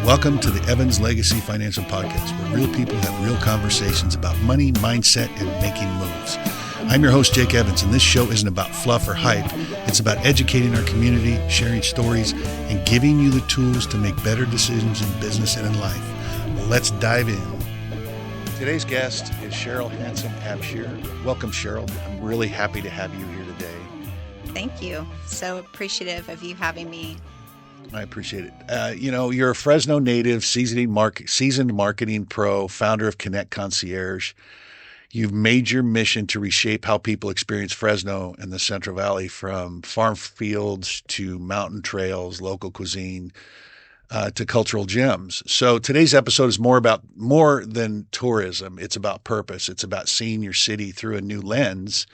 Welcome to the Evans Legacy Financial Podcast, where real people have real conversations about money, mindset, and making moves. I'm your host, Jake Evans, and this show isn't about fluff or hype. It's about educating our community, sharing stories, and giving you the tools to make better decisions in business and in life. Let's dive in. Today's guest is Cheryl Hansen Abshire. Welcome, Cheryl. I'm really happy to have you here today. Thank you. So appreciative of you having me. I appreciate it. You're a Fresno native, seasoned marketing pro, founder of Connect Concierge. You've made your mission to reshape how people experience Fresno and the Central Valley, from farm fields to mountain trails, local cuisine, to cultural gems. So today's episode is more than tourism. It's about purpose. It's about seeing your city through a new lens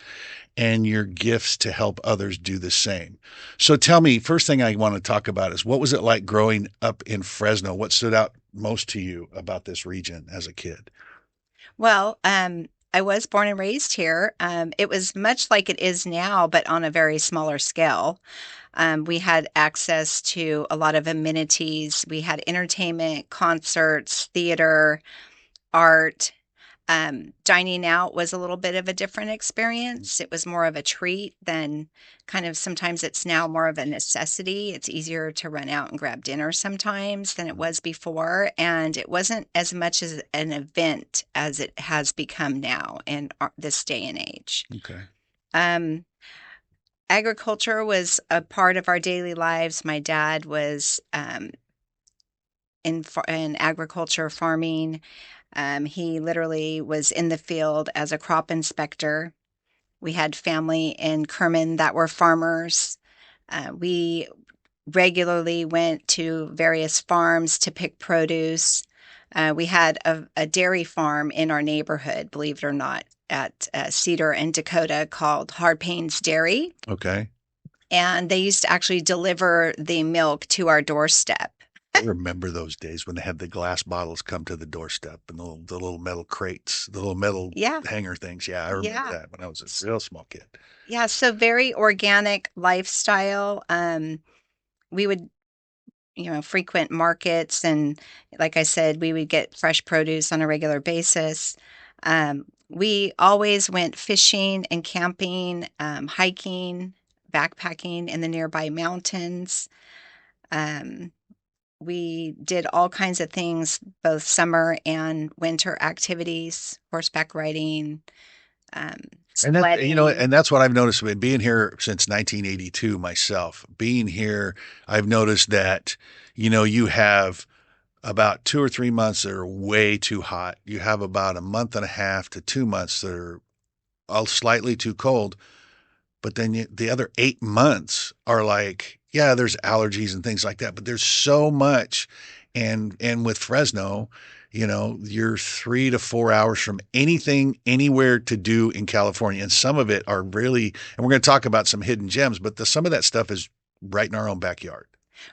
and your gifts to help others do the same. So tell me, first thing I want to talk about is, what was it like growing up in Fresno? What stood out most to you about this region as a kid? Well, I was born and raised here. It was much like it is now, but on a very smaller scale. We had access to a lot of amenities. We had entertainment, concerts, theater, art. Dining out was a little bit of a different experience. It was more of a treat than kind of, sometimes it's now more of a necessity. It's easier to run out and grab dinner sometimes than it was before. And it wasn't as much as an event as it has become now in this day and age. Okay. Agriculture was a part of our daily lives. My dad was in agriculture, farming. He literally was in the field as a crop inspector. We had family in Kerman that were farmers. We regularly went to various farms to pick produce. We had a dairy farm in our neighborhood, believe it or not, at Cedar and Dakota, called Hard Pains Dairy. Okay. And they used to actually deliver the milk to our doorstep. I remember those days when they had the glass bottles come to the doorstep and the little metal crates, the little metal hanger things. Yeah, I remember that when I was a real small kid. Yeah, so very organic lifestyle. We would, frequent markets, and like I said, we would get fresh produce on a regular basis. We always went fishing and camping, hiking, backpacking in the nearby mountains. We did all kinds of things, both summer and winter activities, horseback riding, sledding. And that's what I've noticed with being here since 1982 myself. Being here, I've noticed that, you have about 2 or 3 months that are way too hot. You have about a month and a half to 2 months that are all slightly too cold. But then the other 8 months are like, yeah, there's allergies and things like that, but there's so much. And with Fresno, you're 3 to 4 hours from anything, anywhere to do in California. And some of it are really, and we're going to talk about some hidden gems, but some of that stuff is right in our own backyard.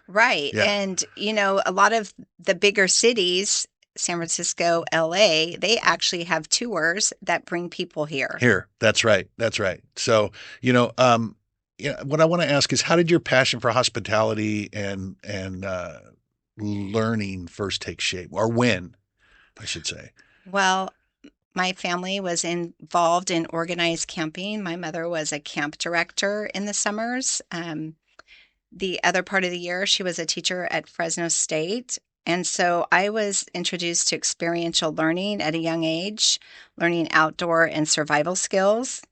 Right. Yeah. And, a lot of the bigger cities, San Francisco, LA, they actually have tours that bring people here. That's right. So, what I want to ask is, how did your passion for hospitality and learning first take shape, or when, I should say? Well, my family was involved in organized camping. My mother was a camp director in the summers. The other part of the year, she was a teacher at Fresno State. And so I was introduced to experiential learning at a young age, learning outdoor and survival skills.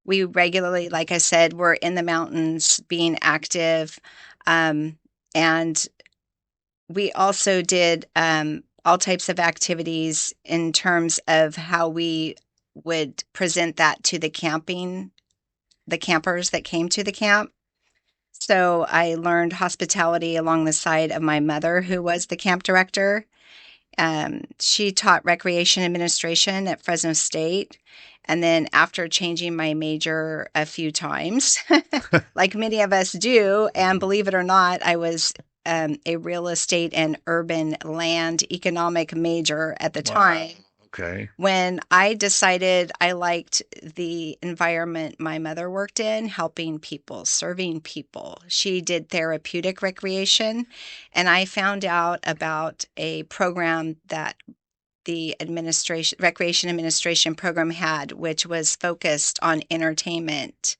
We regularly, like I said, were in the mountains being active. And we also did all types of activities in terms of how we would present that to the campers that came to the camp. So I learned hospitality along the side of my mother, who was the camp director. She taught recreation administration at Fresno State. And then after changing my major a few times, like many of us do, and believe it or not, I was a real estate and urban land economic major at the time. Okay. When I decided I liked the environment my mother worked in, helping people, serving people, she did therapeutic recreation. And I found out about a program that the recreation administration program had, which was focused on entertainment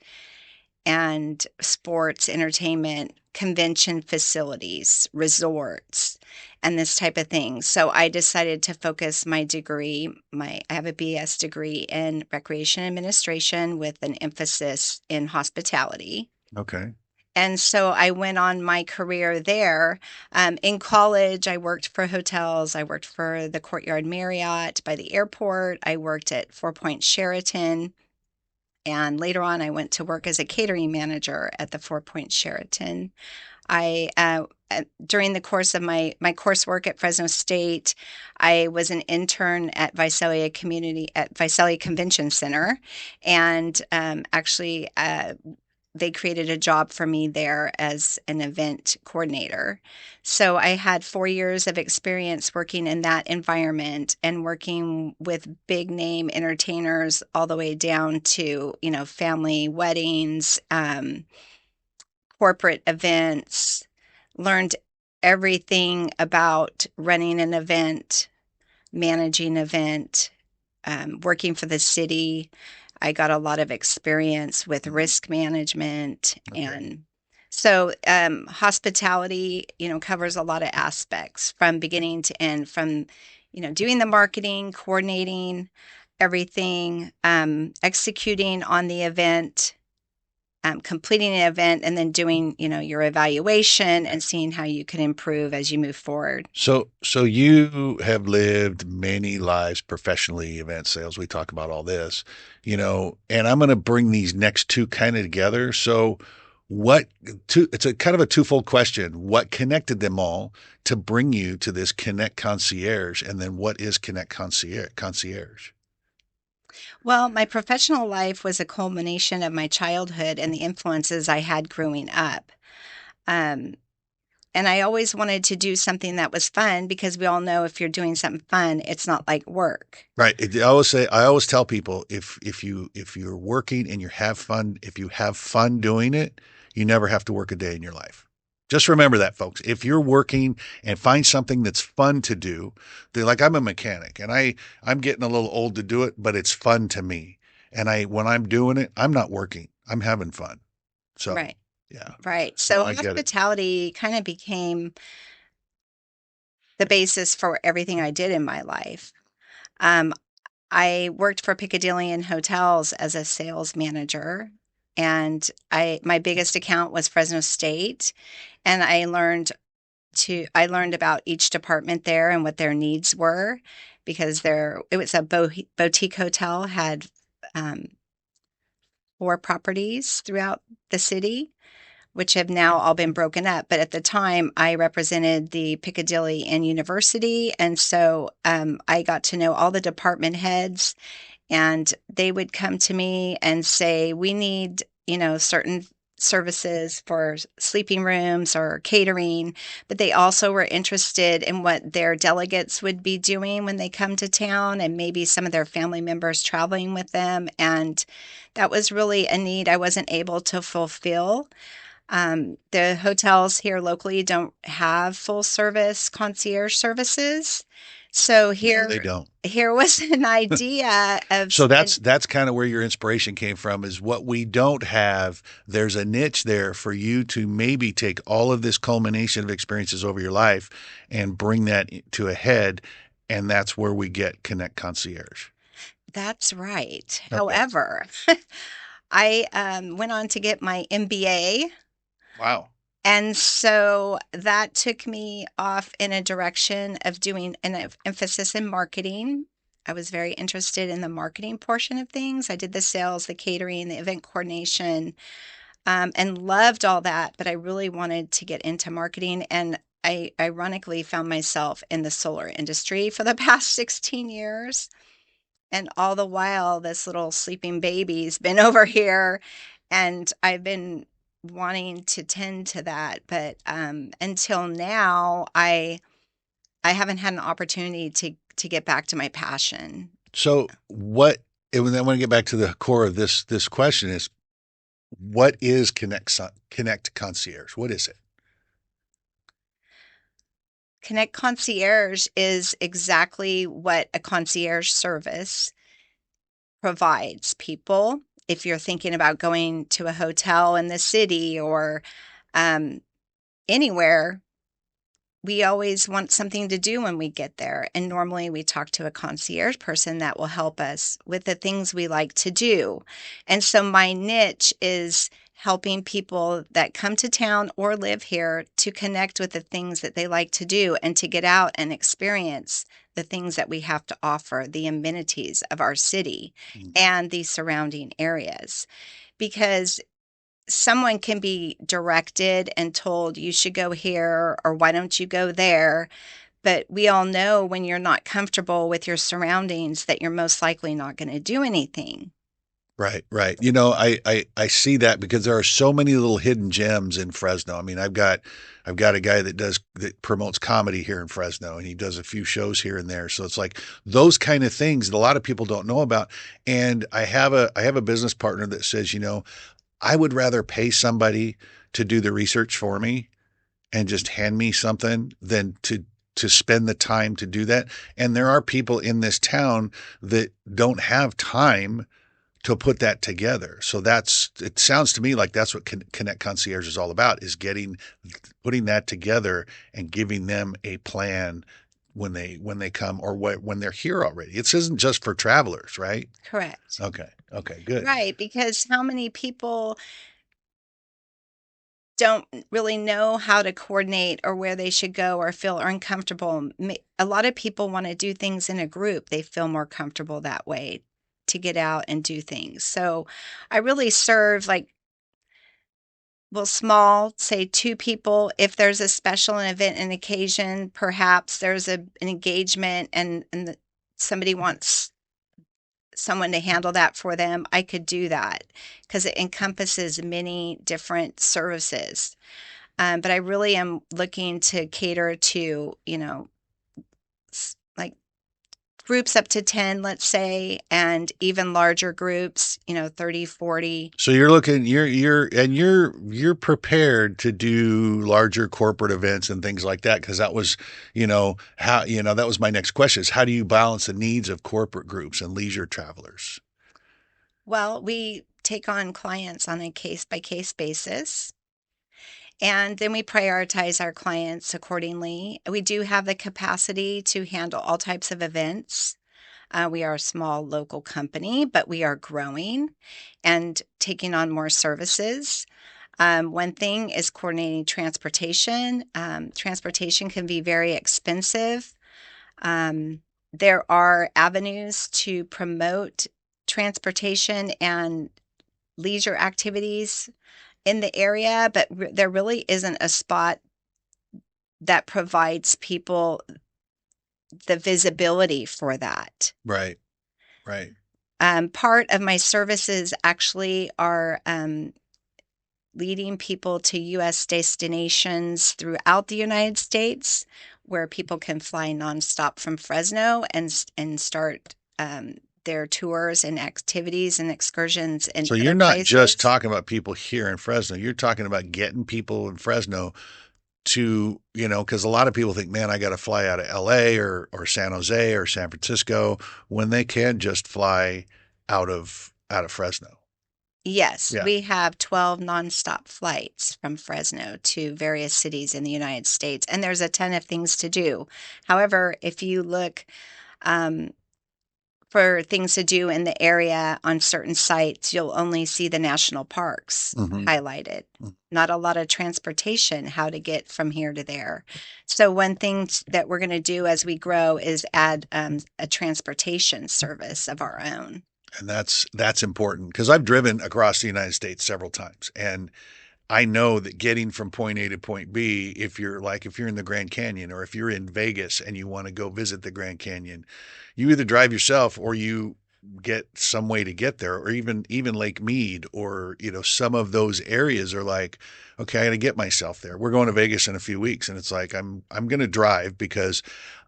and sports, entertainment, convention facilities, resorts, and this type of thing. So I decided to focus my degree. I have a BS degree in recreation administration with an emphasis in hospitality. Okay. And so I went on my career there. In college, I worked for hotels. I worked for the Courtyard Marriott by the airport. I worked at Four Point Sheraton. And later on, I went to work as a catering manager at the Four Point Sheraton. During the course of my coursework at Fresno State, I was an intern at Visalia Convention Center, and actually they created a job for me there as an event coordinator. So I had 4 years of experience working in that environment and working with big name entertainers all the way down to, family weddings, corporate events, learned everything about running an event, managing an event, working for the city. I got a lot of experience with risk management. Okay. And so hospitality, covers a lot of aspects from beginning to end, from, doing the marketing, coordinating everything, executing on the event, completing an event, and then doing, your evaluation and seeing how you can improve as you move forward. So you have lived many lives professionally, event sales. We talk about all this, and I'm going to bring these next two kind of together. So it's a kind of a twofold question. What connected them all to bring you to this Connect Concierge? And then what is Connect Concierge? Well, my professional life was a culmination of my childhood and the influences I had growing up. Um, and I always wanted to do something that was fun because we all know if you're doing something fun, it's not like work. Right. I always tell people if you're working and if you have fun doing it, you never have to work a day in your life. Just remember that, folks. If you're working and find something that's fun to do, like I'm a mechanic and I'm getting a little old to do it, but it's fun to me. And when I'm doing it, I'm not working. I'm having fun. So, Right. yeah. Right. No, So I get it. hospitality kind of became the basis for everything I did in my life. Um, I worked for Piccadilly and Hotels as a sales manager, and my biggest account was Fresno State, and I learned about each department there and what their needs were because it was a boutique hotel, had um, 4 properties throughout the city, which have now all been broken up. But at the time, I represented the Piccadilly and University. And so I got to know all the department heads, and they would come to me and say, we need, certain services for sleeping rooms or catering, but they also were interested in what their delegates would be doing when they come to town and maybe some of their family members traveling with them. And that was really a need I wasn't able to fulfill. The hotels here locally don't have full service concierge services. So No, they don't. here was an idea of So that's kind of where your inspiration came from is what we don't have. There's a niche there for you to maybe take all of this culmination of experiences over your life and bring that to a head. And that's where we get Connect Concierge. that's right. Okay. However, I went on to get my MBA. Wow. And so that took me off in a direction of doing an emphasis in marketing. I was very interested in the marketing portion of things. I did the sales, the catering, the event coordination, and loved all that. But I really wanted to get into marketing. And I ironically found myself in the solar industry for the past 16 years. And all the while, this little sleeping baby's been over here, and I've been wanting to tend to that. But until now, I haven't had an opportunity to get back to my passion. So what? And then I want to get back to the core of this question is what is Connect Concierge? What is it? Connect Concierge is exactly what a concierge service provides people. If you're thinking about going to a hotel in the city or um, anywhere, we always want something to do when we get there. And normally we talk to a concierge person that will help us with the things we like to do. And so my niche is helping people that come to town or live here to connect with the things that they like to do and to get out and experience the things that we have to offer, the amenities of our city Mm. and the surrounding areas. Because someone can be directed and told you should go here or why don't you go there, but we all know when you're not comfortable with your surroundings that you're most likely not going to do anything. Right, right. I see that because there are so many little hidden gems in Fresno. I mean, I've got a guy that promotes comedy here in Fresno, and he does a few shows here and there. So it's like those kind of things that a lot of people don't know about. And I have a business partner that says, I would rather pay somebody to do the research for me and just hand me something than to spend the time to do that. And there are people in this town that don't have time to put that together. So it sounds to me like that's what Connect Concierge is all about, is putting that together and giving them a plan when they come or when they're here already. It isn't just for travelers, right? Correct. Okay. Okay, good. Right, because how many people don't really know how to coordinate or where they should go or feel uncomfortable. A lot of people want to do things in a group. They feel more comfortable that way to get out and do things. So I really serve like, well, small, say two people. If there's a special event and occasion, perhaps there's an engagement and somebody wants someone to handle that for them, I could do that because it encompasses many different services. But I really am looking to cater to, like groups up to 10, let's say, and even larger groups, 30, 40. So you're prepared to do larger corporate events and things like that because that was, that was my next question is how do you balance the needs of corporate groups and leisure travelers? Well, we take on clients on a case by case basis. And then we prioritize our clients accordingly. We do have the capacity to handle all types of events. We are a small local company, but we are growing and taking on more services. One thing is coordinating transportation. Transportation can be very expensive. There are avenues to promote transportation and leisure activities in the area, but there really isn't a spot that provides people the visibility for that. Right, right. Part of my services actually are leading people to U.S. destinations throughout the United States where people can fly nonstop from Fresno and start their tours and activities and excursions in So you're other not just places. talking about people here in Fresno. You're talking about getting people in Fresno to, because a lot of people think, man, I got to fly out of LA or San Jose or San Francisco when they can just fly out of Fresno. Yes, Yeah. we have 12 nonstop flights from Fresno to various cities in the United States, and there's a ton of things to do. However, if you look um, for things to do in the area on certain sites, you'll only see the national parks Hmm. highlighted. Not a lot of transportation, how to get from here to there. So, one thing that we're going to do as we grow is add a transportation service of our own. And that's important because I've driven across the United States several times, and I know that getting from point A to point B, if you're in the Grand Canyon or if you're in Vegas and you want to go visit the Grand Canyon, you either drive yourself or you get some way to get there, or even Lake Mead or some of those areas are like, okay, I got to get myself there. We're going to Vegas in a few weeks, and it's like I'm going to drive because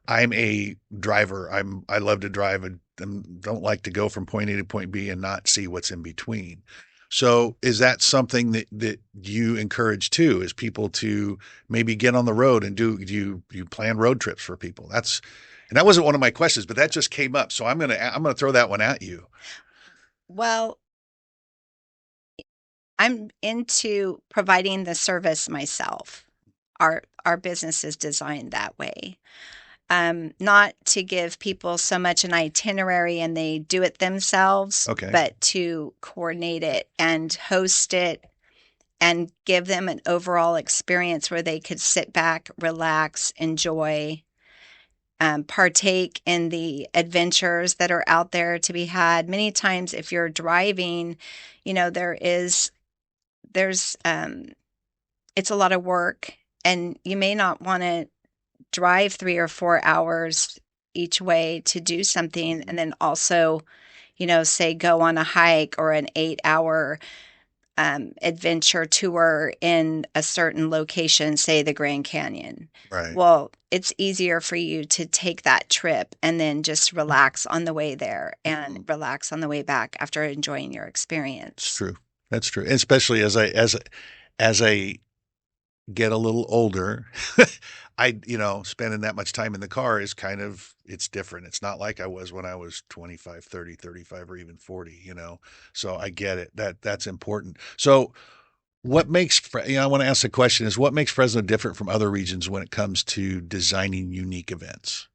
I'm a driver. I love to drive don't like to go from point A to point B and not see what's in between. So is that something that you encourage too, is people to maybe get on the road and do you plan road trips for people? And that wasn't one of my questions, but that just came up. So I'm gonna throw that one at you. Well, I'm into providing the service myself. Our business is designed that way. Not to give people so much an itinerary and they do it themselves, Okay. but to coordinate it and host it and give them an overall experience where they could sit back, relax, enjoy, partake in the adventures that are out there to be had. Many times, if you're driving, you know, there's, it's a lot of work, and you may not want to drive 3 or 4 hours each way to do something, and then also, say go on a hike or an 8 hour adventure tour in a certain location, say the Grand Canyon. Right. Well, it's easier for you to take that trip and then just relax on the way there and relax on the way back after enjoying your It's experience. true. That's true. And especially as I get a little older, spending that much time in the car is it's different. It's not like I was when I was 25, 30, 35, or even 40, So I get it. That's important. So what makes, I want to ask the question is what makes Fresno different from other regions when it comes to designing unique events?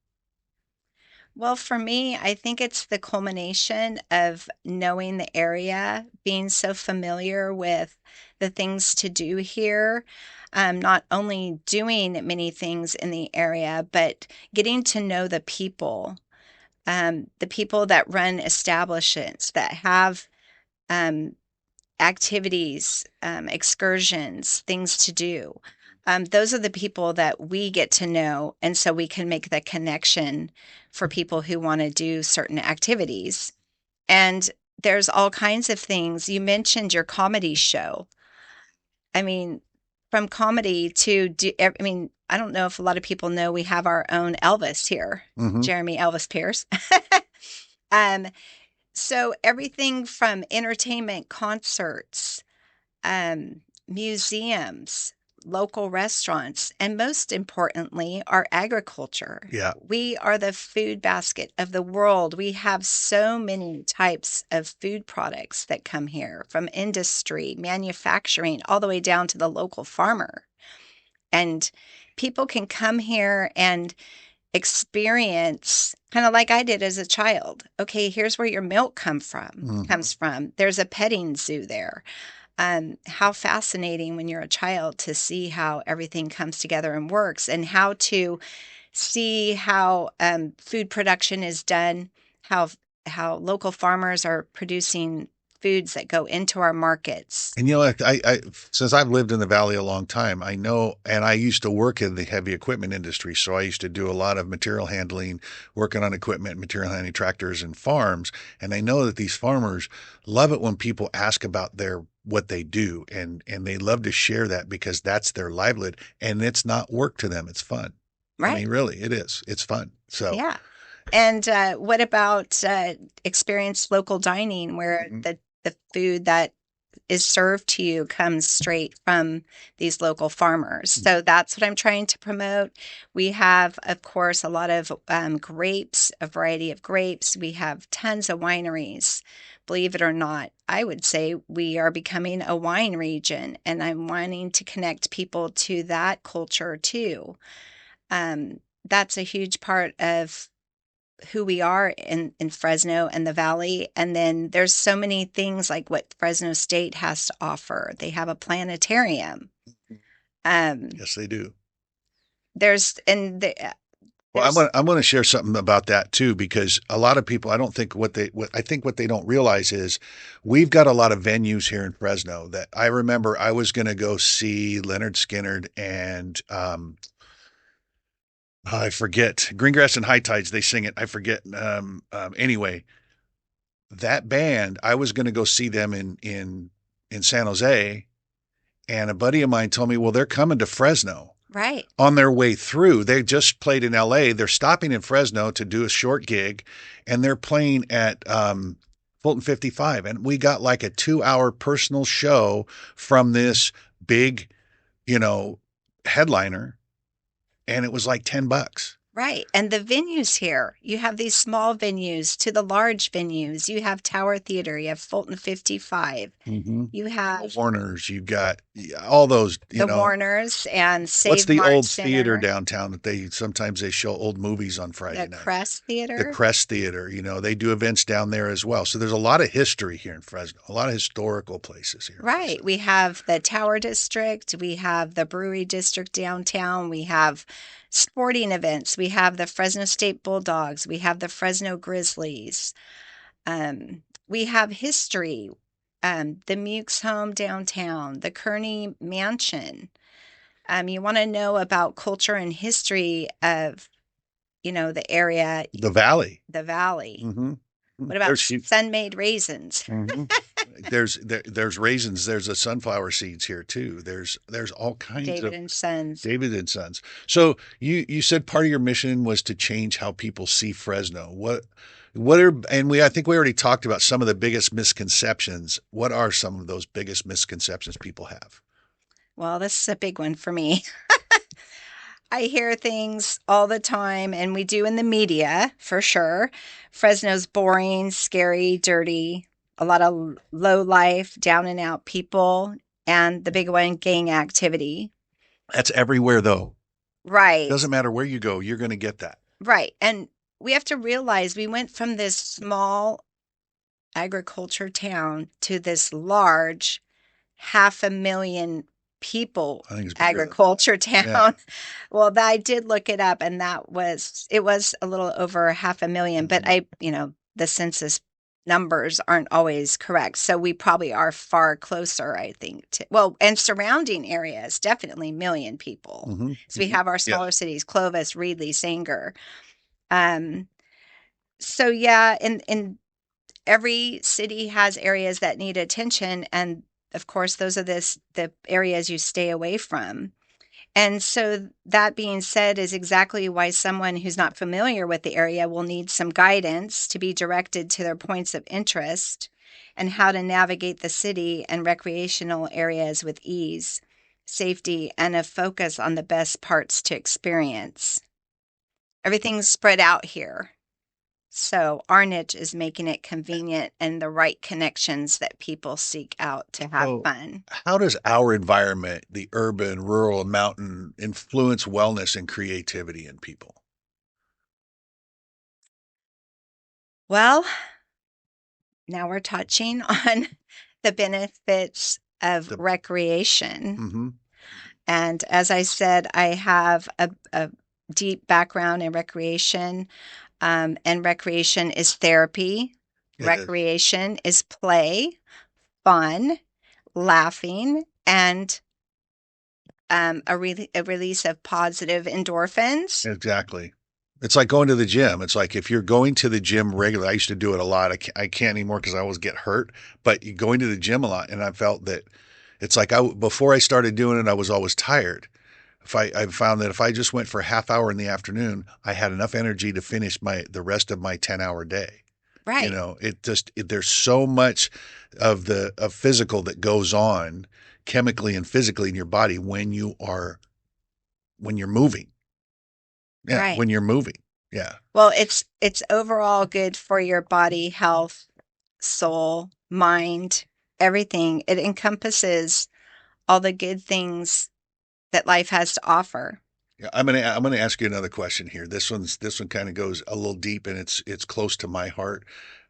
Well, for me, I think it's the culmination of knowing the area, being so familiar with the things to do here, not only doing many things in the area, but getting to know the people that run establishments that have um, activities, excursions, things to do. Those are the people that we get to know. And so we can make the connection for people who want to do certain activities. And there's all kinds of things. You mentioned your comedy show. I mean, from comedy to I mean, I don't know if a lot of people know we have our own Elvis here, Mm-hmm. Jeremy Elvis Pierce. um, so everything from entertainment, concerts, museums, local restaurants, and most importantly, our agriculture. Yeah. We are the food basket of the world. We have so many types of food products that come here from industry, manufacturing, all the way down to the local farmer. And people can come here and experience kind of like I did as a child. Okay, here's where your milk Mm-hmm. comes from. There's a petting zoo there. How fascinating when you're a child to see how everything comes together and works, and how to see how food production is done, how how local farmers are producing foods that go into our markets. And since I've lived in the valley a long time, I know, and I used to work in the heavy equipment industry, so I used to do a lot of material handling, working on equipment, material handling tractors and farms. And I know that these farmers love it when people ask about their what they do, and they love to share that because that's their livelihood, and it's not work to them; it's fun. I Right. mean, really, it is. It's fun. So, Yeah. And what about experienced local dining where mhm. the food that is served to you comes straight from these local farmers? So that's what I'm trying to promote. We have, of course, a lot of grapes, a variety of grapes. We have tons of wineries. Believe it or not, I would say we are becoming a wine region, and I'm wanting to connect people to that culture too. That's a huge part of who we are in Fresno and the Valley. And then there's so many things like what Fresno State has to offer. They have a planetarium. Um, Yes, they do. there's and the, Well, there's I'm gonna share something about that too, because a lot of people, I don't think what I think what they don't realize is we've got a lot of venues here in Fresno that I remember I was gonna go see Leonard Skinner and I forget Greengrass and High Tides. They sing it. I forget. Anyway, that band I was gonna go see them in San Jose, and a buddy of mine told me, well, they're coming to Fresno. Right. on their way through. They just played in LA. They're stopping in Fresno to do a short gig, and they're playing at Fulton 55. And we got like a 2 hour personal show from this big, you know, headliner, and it was like $10. Right. And the venues here, you have these small venues to the large venues. You have Tower Theater, you have Fulton 55, Mm-hmm. you have Warners, you've got all those, the Warners and what's Save the Mart old theater Center, downtown that they show old movies on Friday the night? Crest The Theater. Crest Theater, they do events down there as well. So there's a lot of history here in Fresno, a lot of historical places here in Right. Fresno. We have the Tower District, we have the Brewery District downtown, we have sporting events, we have the Fresno State Bulldogs, we have the Fresno Grizzlies. We have history, the Mukes home downtown, the Kearney Mansion. You want to know about culture and history of, the area, The Valley. the valley. Mm-hmm. What about sun-made raisins? Mm-hmm. There's raisins. There's a sunflower seeds here too. There's all kinds David of and Sons. David and Sons. So you said part of your mission was to change how people see Fresno. What are and I think we already talked about some of the biggest misconceptions. What are some of those biggest misconceptions people have? Well, this is a big one for me. I hear things all the time, and we do in the media for sure. Fresno's boring, scary, dirty, a lot of low life, down and out people, and the big one, gang activity. That's everywhere though. Right, Doesn't matter where you go, you're going to get that. right. And we have to realize we went from this small agriculture town to this large 500,000 people I think it's bigger than agriculture that. Yeah. town. Well, I did look it up, and it was a little over 500,000, but the census numbers aren't always correct. So we probably are far closer, I think, and surrounding areas, definitely million people. Mm-hmm. So we have our Yeah. smaller cities, Clovis, Reedley, Sanger. Um, so yeah, in every city has areas that need attention, and of course those are the areas you stay away from. And so that being said is exactly why someone who's not familiar with the area will need some guidance to be directed to their points of interest and how to navigate the city and recreational areas with ease, safety, and a focus on the best parts to experience. Everything's spread out here. So our niche is making it convenient and the right connections that people seek out to have So, fun. how does our environment, the urban, rural, and mountain, influence wellness and creativity in people? Well, now we're touching on the benefits of The recreation. mm-hmm. And as I said, I have a deep background in recreation, and recreation is therapy. Recreation is play, fun, laughing, and a release of positive endorphins. Exactly. It's like going to the gym. It's like if you're going to the gym regularly, I used to do it a lot. I can't anymore because I always get hurt, but you're going to the gym a lot. And I felt that it's like before I started doing it, I was always tired. I found that if I just went for a half hour in the afternoon, I had enough energy to finish the rest of my 10-hour day. Right. There's so much of physical that goes on chemically and physically in your body when you're moving. Yeah, Right. when you're moving. Yeah. Well, it's overall good for your body, health, soul, mind, everything. It encompasses all the good things that life has to offer. Yeah, I'm gonna ask you another question here. This one kind of goes a little deep and it's close to my heart.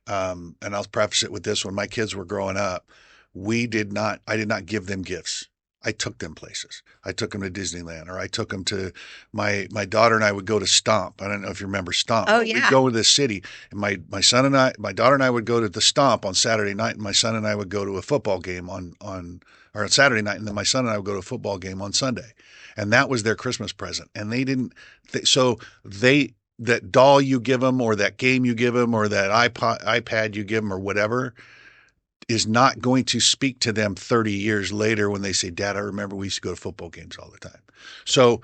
And I'll preface it with this: when my kids were growing up, I did not give them gifts. I took them places. I took them to Disneyland, or I took them to my daughter and I would go to Stomp. I don't know if you remember Stomp. Oh, But yeah. we'd go to the city, and my daughter and I would go to the Stomp on Saturday night, and my son and I would go to a football game on Saturday night, and then my son and I would go to a football game on Sunday, and that was their Christmas present. And they didn't, so they that doll you give them, or that game you give them, or that iPad you give them, or whatever, is not going to speak to them 30 years later when they say, Dad, I remember we used to go to football games all the time. So,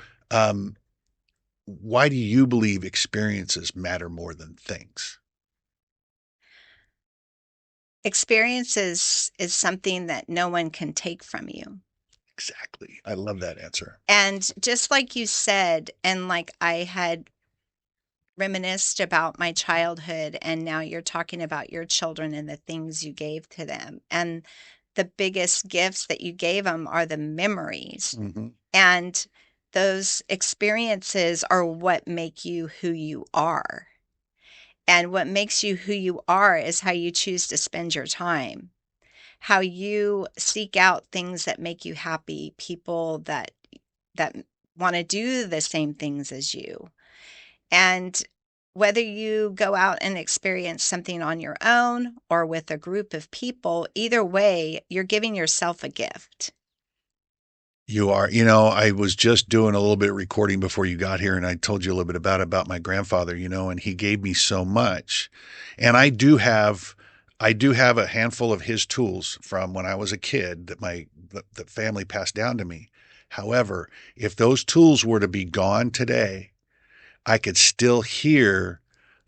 why do you believe experiences matter more than things? Experiences is something that no one can take from you. Exactly. I love that answer. And just like you said, and like I had reminisced about my childhood, and now you're talking about your children and the things you gave to them. And the biggest gifts that you gave them are the memories. Mm-hmm. And those experiences are what make you who you are. And what makes you who you are is how you choose to spend your time, how you seek out things that make you happy, people that want to do the same things as you. And whether you go out and experience something on your own or with a group of people, either way, you're giving yourself a gift. You are. I was just doing a little bit of recording before you got here, and I told you a little bit about my grandfather, and he gave me so much. And I do have a handful of his tools from when I was a kid that the family passed down to me. However, if those tools were to be gone today, I could still hear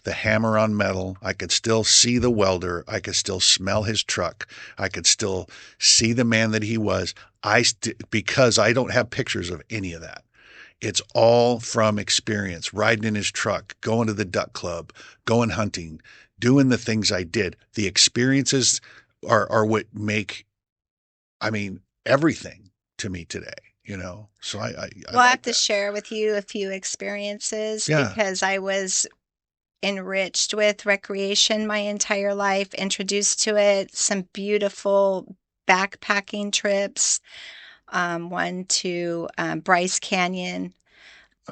the hammer on metal. I could still see the welder. I could still smell his truck. I could still see the man that he was. Because I don't have pictures of any of that. It's all from experience, riding in his truck, going to the duck club, going hunting, doing the things I did. The experiences are what make, I mean, everything to me today. So I Well, I have like to that. share with you a few experiences Yeah. because I was enriched with recreation my entire life, introduced to it, some beautiful backpacking trips, one to Bryce Canyon.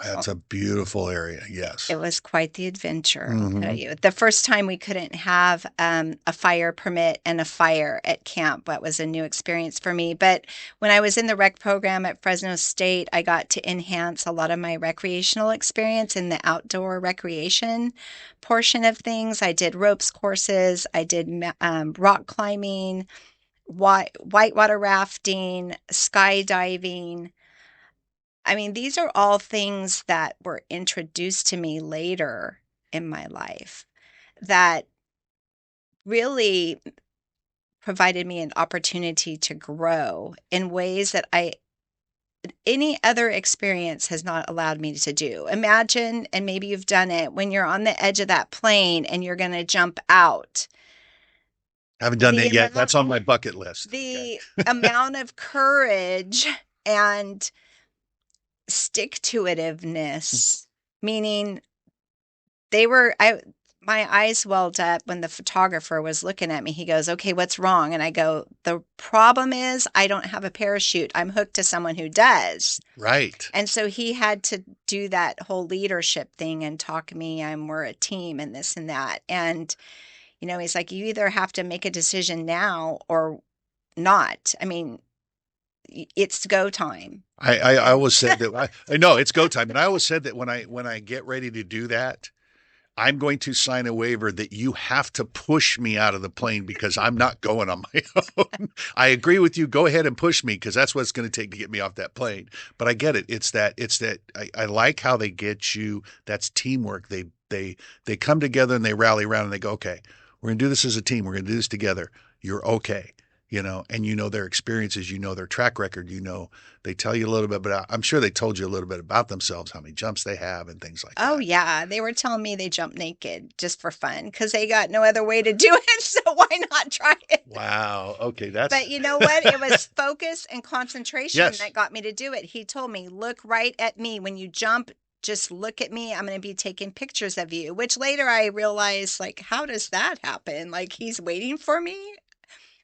That's a beautiful area. Yes. It was quite the adventure, I'll tell Hmm. you. The first time we couldn't have a fire permit and a fire at camp. That was a new experience for me. But when I was in the rec program at Fresno State, I got to enhance a lot of my recreational experience in the outdoor recreation portion of things. I did ropes courses, I did rock climbing, whitewater rafting, skydiving. I mean, these are all things that were introduced to me later in my life that really provided me an opportunity to grow in ways that I any other experience has not allowed me to do. Imagine, and maybe you've done it, when you're on the edge of that plane and you're going to jump out. Haven't done The that yet. amount That's on my bucket list. Okay. the amount of courage and stick to itiveness, meaning they were I my eyes welled up when the photographer was looking at me. He goes, "Okay, what's wrong?" And I go, "The problem is I don't have a parachute. I'm hooked to someone who does." Right. And so he had to do that whole leadership thing and talk me and we're a team and this and that. And he's like, "You either have to make a decision now or not." I mean, it's go time. I And always said that I know it's go time. And I always said that when I get ready to do that, I'm going to sign a waiver that you have to push me out of the plane because I'm not going on my own. I agree with you. Go ahead and push me because that's what it's going to take to get me off that plane. But I get it. It's that I like how they get you. That's teamwork. They come together and they rally around and they go, okay, we're going to do this as a team. We're going to do this together. You're okay. And their experiences, their track record, they tell you a little bit about, I'm sure they told you a little bit about themselves, how many jumps they have and things like oh that. yeah, they were telling me they jump naked just for fun because they got no other way to do it. So why not try it? Wow. Okay, But that's you know what? It was focus and concentration yes. that got me to do it. He told me, "Look right at me when you jump. Just look at me. I'm going to be taking pictures of you." Which later I realized, like, how does that happen? Like he's waiting for me.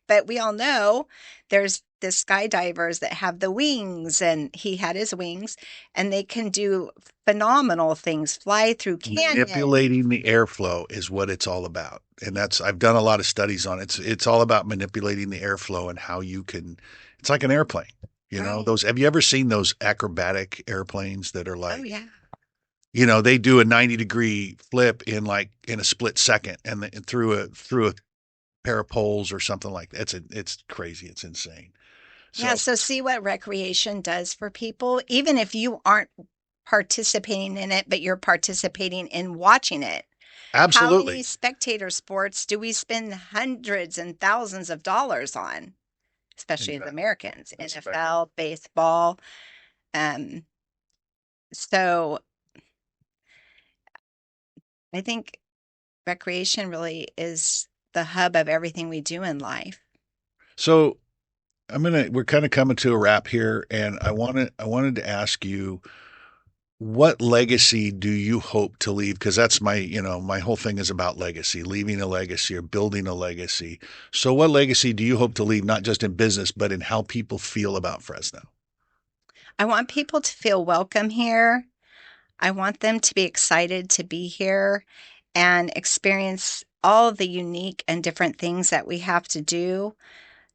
But we all know there's the skydivers that have the wings, and he had his wings, and they can do phenomenal things, fly through canyons. Manipulating the airflow is what it's all about. And that's I've done a lot of studies on it. It's all about manipulating the airflow and how you can it's like an airplane. Right. Those have you ever seen those acrobatic airplanes that are Oh, like, yeah. they do a 90-degree flip in a split second and through a pair of poles or something like that. It's crazy. It's insane. Yeah, So so see what recreation does for people, even if you aren't participating in it, but you're participating in watching it. How many absolutely. spectator sports do we spend hundreds and thousands of dollars on, especially as Exactly. Americans? That's NFL, baseball. Um, so I think recreation really is the hub of everything we do in life. so we're kind of coming to a wrap here, and I wanted to ask you, what legacy do you hope to leave? Because that's my whole thing is about legacy, leaving a legacy or building a legacy. So what legacy do you hope to leave, not just in business, but in how people feel about Fresno? I want people to feel welcome here. I want them to be excited to be here and experience all of the unique and different things that we have to do.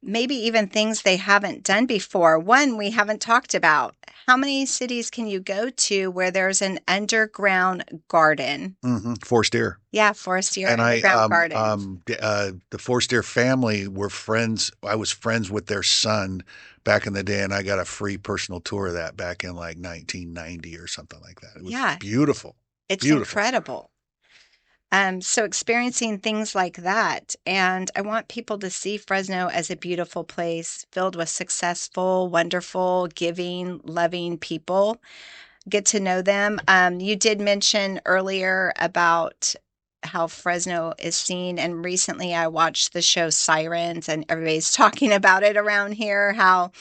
Maybe even things they haven't done before. One we haven't talked about. How many cities can you go to where there's an underground garden? Forestier. Yeah, Forestier And Underground Garden. the Forestier family were friends. I was friends with their son back in the day, and I got a free personal tour of that back in like 1990 or something like that. It was Yeah, beautiful, it's beautiful. incredible. So experiencing things like that. And I want people to see Fresno as a beautiful place filled with successful, wonderful, giving, loving people. Get to know them. You did mention earlier about how Fresno is seen, and recently I watched the show Sirens, and everybody's talking about it around here. How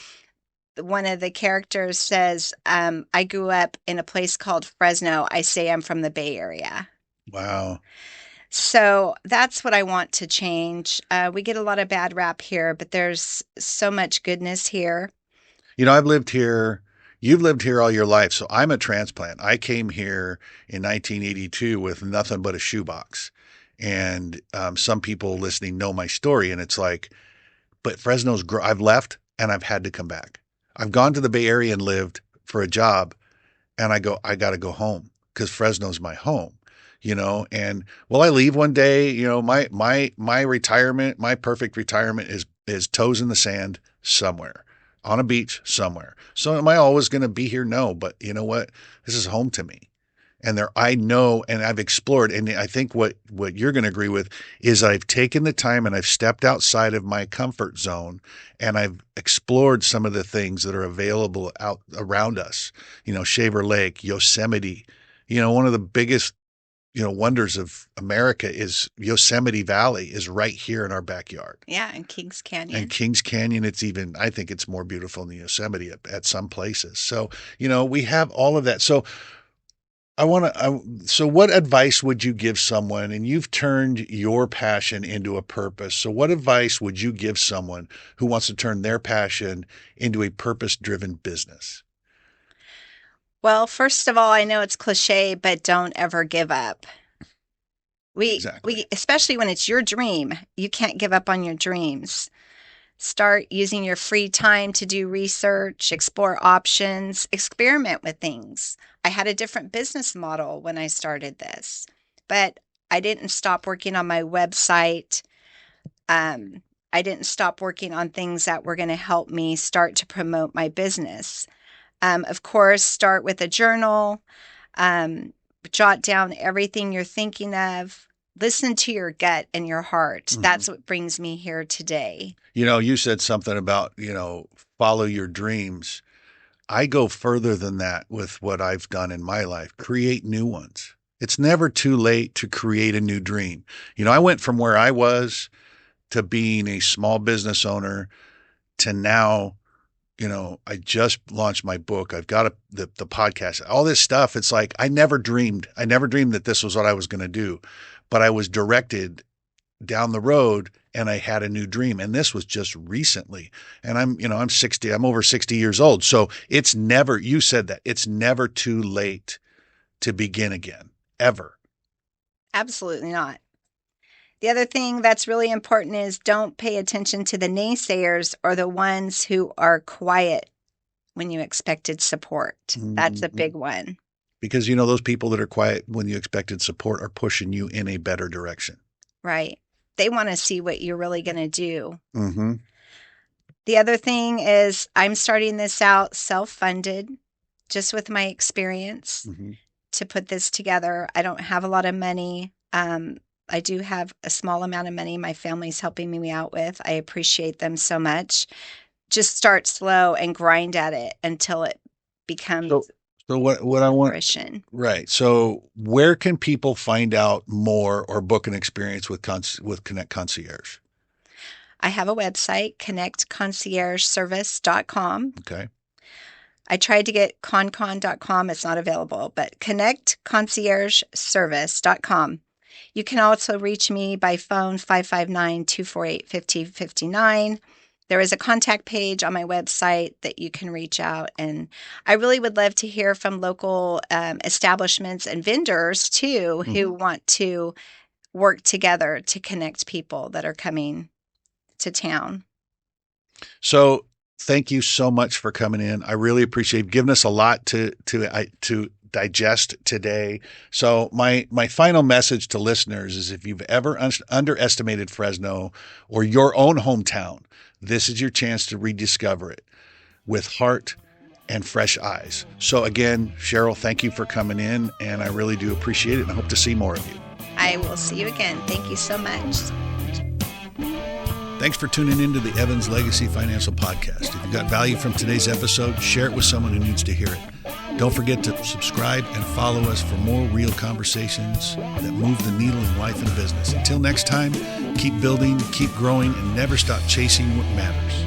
one of the characters says, I grew up in a place called Fresno. I say I'm from the Bay Area. Wow. So that's what I want to change. We get a lot of bad rap here, but there's so much goodness here. I've lived here. You've lived here all your life, so I'm a transplant. I came here in 1982 with nothing but a shoebox, and some people listening know my story, and it's like, but I've left and I've had to come back. I've gone to the Bay Area and lived for a job, and I got to go home because Fresno's my home, and will I leave one day? My retirement, my perfect retirement is toes in the sand somewhere on a beach somewhere. So am I always going to be here? No, but you know what? This is home to me. And I know, and I've explored, and I think what you're going to agree with is I've taken the time and I've stepped outside of my comfort zone, and I've explored some of the things that are available out around us. Shaver Lake, Yosemite. One of the biggest wonders of America is Yosemite Valley is right here in our backyard. Yeah, in Kings And Canyon. Kings Canyon, I think it's more beautiful than Yosemite at some places. So, we have all of that. So so what advice would you give someone? And you've turned your passion into a purpose. So what advice would you give someone who wants to turn their passion into a purpose-driven business? Well, first of all, I know it's cliche, but don't ever give up. Exactly. We especially when it's your dream, you can't give up on your dreams. Start using your free time to do research, explore options, experiment with things. I had a different business model when I started this, but I didn't stop working on my website. Um, I didn't stop working on things that were going to help me start to promote my business. Of course, start with a journal, um, jot down everything you're thinking of, listen to your gut and your heart. Mhm. That's what brings me here today. You said something about, follow your dreams. I go further than that with what I've done in my life, create new ones. It's never too late to create a new dream. I went from where I was to being a small business owner to now, I just launched my book. I've got the podcast, all this stuff. It's like I never dreamed that this was what I was going to do, but I was directed down the road and I had a new dream. And this was just recently. And I'm 60, I'm over 60 years old. So you said that it's never too late to begin again, ever. Absolutely not. The other thing that's really important is don't pay attention to the naysayers or the ones who are quiet when you expected support. That's a Mhm. big one. Because, those people that are quiet when you expected support are pushing you in a better direction. Right. they want to see what you're really going to do. Mm-hmm. The other thing is I'm starting this out self-funded, just with my experience Mm-hmm. to put this together. I don't have a lot of money. I do have a small amount of money my family's helping me out with. I appreciate them so much. Just start slow and grind at it until it becomes So what I want, fruition. right. So where can people find out more or book an experience with Connect Concierge? I have a website, connectconciergeservice.com. Okay. I tried to get concon.com. It's not available, but connectconciergeservice.com. You can also reach me by phone, 559-248-5059. There is a contact page on my website that you can reach out. And I really would love to hear from local establishments and vendors, too, who want to work together to connect people that are coming to town. So thank you so much for coming in. I really appreciate giving us a lot to digest today. So my final message to listeners is if you've ever underestimated Fresno or your own hometown, this is your chance to rediscover it with heart and fresh eyes. So again, Cheryl, thank you for coming in, and I really do appreciate it, and I hope to see more of you. I will see you again. Thank you so much. Thanks for tuning into the Evans Legacy Financial Podcast. If you got value from today's episode, share it with someone who needs to hear it. Don't forget to subscribe and follow us for more real conversations that move the needle in life and business. Until next time, keep building, keep growing, and never stop chasing what matters.